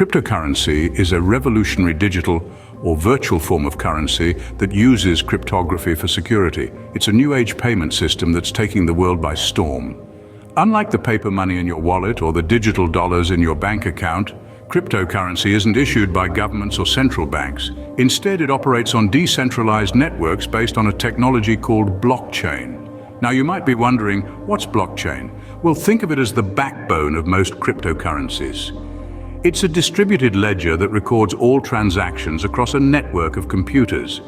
Cryptocurrency is a revolutionary digital or virtual form of currency that uses cryptography for security. It's a new age payment system that's taking the world by storm. Unlike the paper money in your wallet or the digital dollars in your bank account, cryptocurrency isn't issued by governments or central banks. Instead, it operates on decentralized networks based on a technology called blockchain. Now, you might be wondering, what's blockchain? Well, think of it as the backbone of most cryptocurrencies. It's a distributed ledger that records all transactions across a network of computers.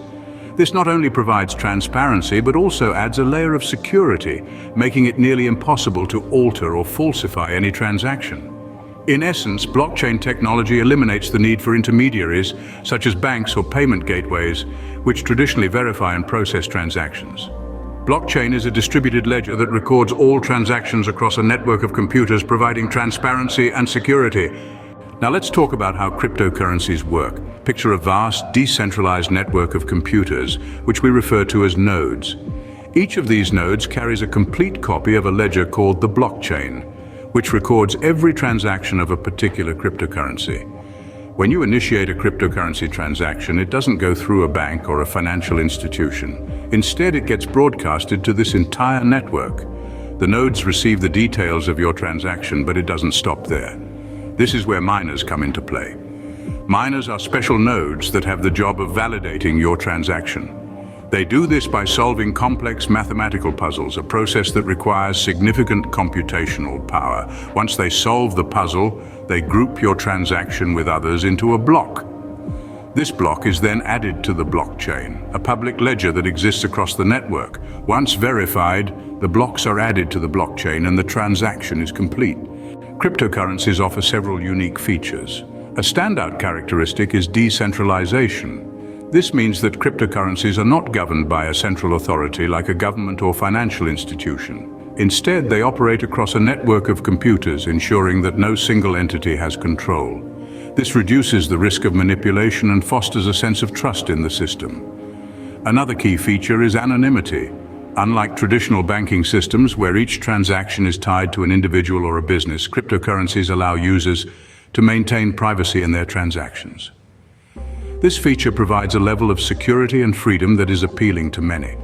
This not only provides transparency, but also adds a layer of security, making it nearly impossible to alter or falsify any transaction. In essence, blockchain technology eliminates the need for intermediaries, such as banks or payment gateways, which traditionally verify and process transactions. Blockchain is a distributed ledger that records all transactions across a network of computers, providing transparency and security. Now let's talk about how cryptocurrencies work. Picture a vast, decentralized network of computers, which we refer to as nodes. Each of these nodes carries a complete copy of a ledger called the blockchain, which records every transaction of a particular cryptocurrency. When you initiate a cryptocurrency transaction, it doesn't go through a bank or a financial institution. Instead, it gets broadcasted to this entire network. The nodes receive the details of your transaction, but it doesn't stop there. This is where miners come into play. Miners are special nodes that have the job of validating your transaction. They do this by solving complex mathematical puzzles, a process that requires significant computational power. Once they solve the puzzle, they group your transaction with others into a block. This block is then added to the blockchain, a public ledger that exists across the network. Once verified, the blocks are added to the blockchain and the transaction is complete. Cryptocurrencies offer several unique features. A standout characteristic is decentralization. This means that cryptocurrencies are not governed by a central authority like a government or financial institution. Instead, they operate across a network of computers, ensuring that no single entity has control. This reduces the risk of manipulation and fosters a sense of trust in the system. Another key feature is anonymity. Unlike traditional banking systems where each transaction is tied to an individual or a business, cryptocurrencies allow users to maintain privacy in their transactions. This feature provides a level of security and freedom that is appealing to many.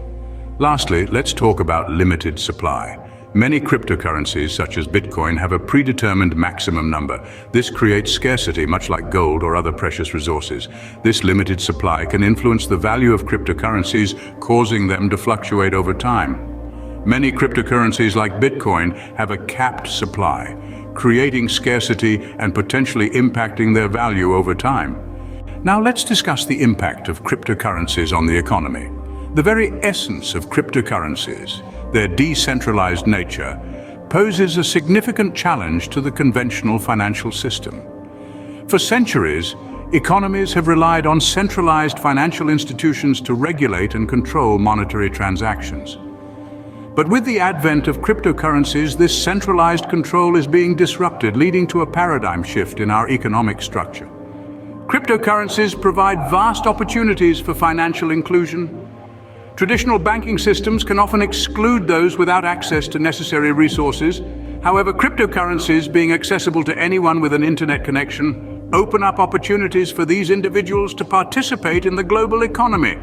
Lastly, let's talk about limited supply. Many cryptocurrencies, such as Bitcoin, have a predetermined maximum number. This creates scarcity, much like gold or other precious resources. This limited supply can influence the value of cryptocurrencies, causing them to fluctuate over time. Many cryptocurrencies, like Bitcoin, have a capped supply, creating scarcity and potentially impacting their value over time. Now let's discuss the impact of cryptocurrencies on the economy. The very essence of cryptocurrencies, their decentralized nature, poses a significant challenge to the conventional financial system. For centuries, economies have relied on centralized financial institutions to regulate and control monetary transactions. But with the advent of cryptocurrencies, this centralized control is being disrupted, leading to a paradigm shift in our economic structure. Cryptocurrencies provide vast opportunities for financial inclusion. Traditional banking systems can often exclude those without access to necessary resources. However, cryptocurrencies, being accessible to anyone with an internet connection, open up opportunities for these individuals to participate in the global economy.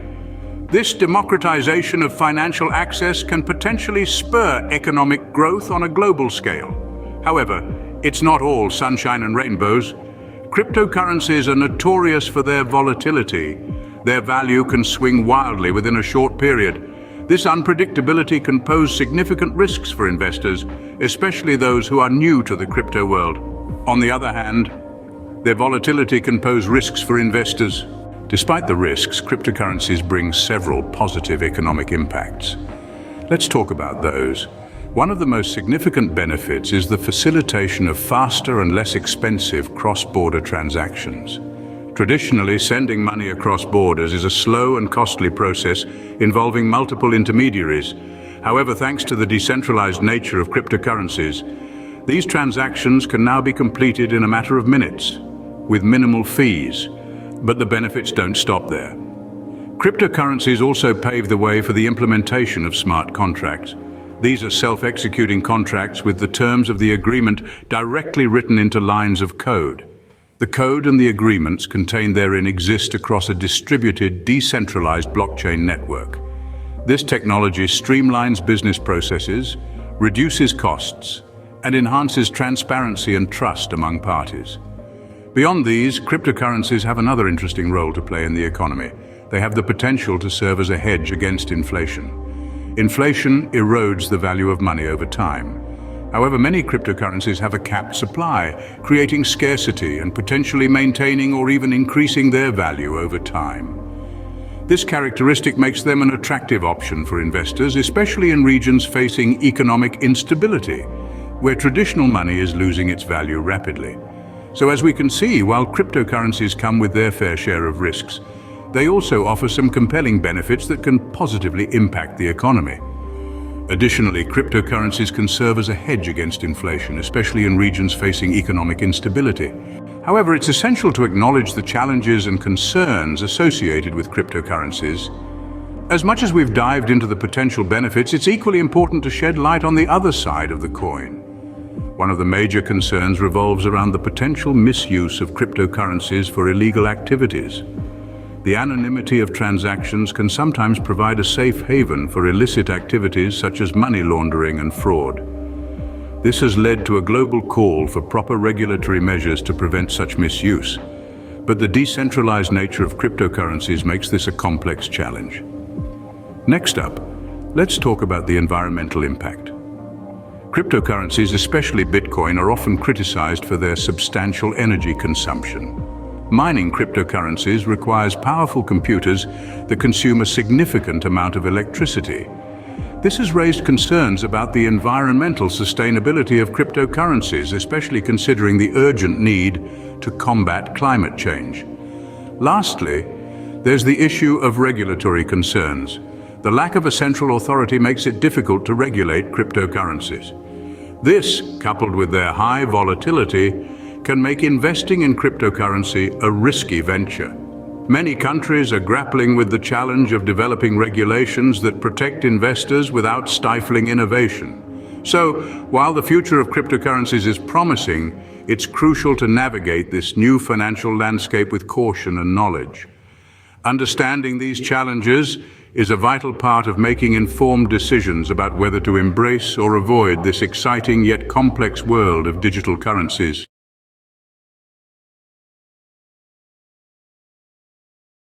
This democratization of financial access can potentially spur economic growth on a global scale. However, it's not all sunshine and rainbows. Cryptocurrencies are notorious for their volatility. Their value can swing wildly within a short period. This unpredictability can pose significant risks for investors, especially those who are new to the crypto world. On the other hand, their volatility can pose risks for investors. Despite the risks, cryptocurrencies bring several positive economic impacts. Let's talk about those. One of the most significant benefits is the facilitation of faster and less expensive cross-border transactions. Traditionally, sending money across borders is a slow and costly process involving multiple intermediaries. However, thanks to the decentralized nature of cryptocurrencies, these transactions can now be completed in a matter of minutes, with minimal fees. But the benefits don't stop there. Cryptocurrencies also pave the way for the implementation of smart contracts. These are self-executing contracts with the terms of the agreement directly written into lines of code. The code and the agreements contained therein exist across a distributed, decentralized blockchain network. This technology streamlines business processes, reduces costs, and enhances transparency and trust among parties. Beyond these, cryptocurrencies have another interesting role to play in the economy. They have the potential to serve as a hedge against inflation. Inflation erodes the value of money over time. However, many cryptocurrencies have a capped supply, creating scarcity and potentially maintaining or even increasing their value over time. This characteristic makes them an attractive option for investors, especially in regions facing economic instability, where traditional money is losing its value rapidly. So as we can see, while cryptocurrencies come with their fair share of risks, they also offer some compelling benefits that can positively impact the economy. Additionally, cryptocurrencies can serve as a hedge against inflation, especially in regions facing economic instability. However, it's essential to acknowledge the challenges and concerns associated with cryptocurrencies. As much as we've dived into the potential benefits, it's equally important to shed light on the other side of the coin. One of the major concerns revolves around the potential misuse of cryptocurrencies for illegal activities. The anonymity of transactions can sometimes provide a safe haven for illicit activities such as money laundering and fraud. This has led to a global call for proper regulatory measures to prevent such misuse. But the decentralized nature of cryptocurrencies makes this a complex challenge. Next up, let's talk about the environmental impact. Cryptocurrencies, especially Bitcoin, are often criticized for their substantial energy consumption. Mining cryptocurrencies requires powerful computers that consume a significant amount of electricity. This has raised concerns about the environmental sustainability of cryptocurrencies, especially considering the urgent need to combat climate change. Lastly, there's the issue of regulatory concerns. The lack of a central authority makes it difficult to regulate cryptocurrencies. This, coupled with their high volatility, can make investing in cryptocurrency a risky venture. Many countries are grappling with the challenge of developing regulations that protect investors without stifling innovation. So, while the future of cryptocurrencies is promising, it's crucial to navigate this new financial landscape with caution and knowledge. Understanding these challenges is a vital part of making informed decisions about whether to embrace or avoid this exciting yet complex world of digital currencies.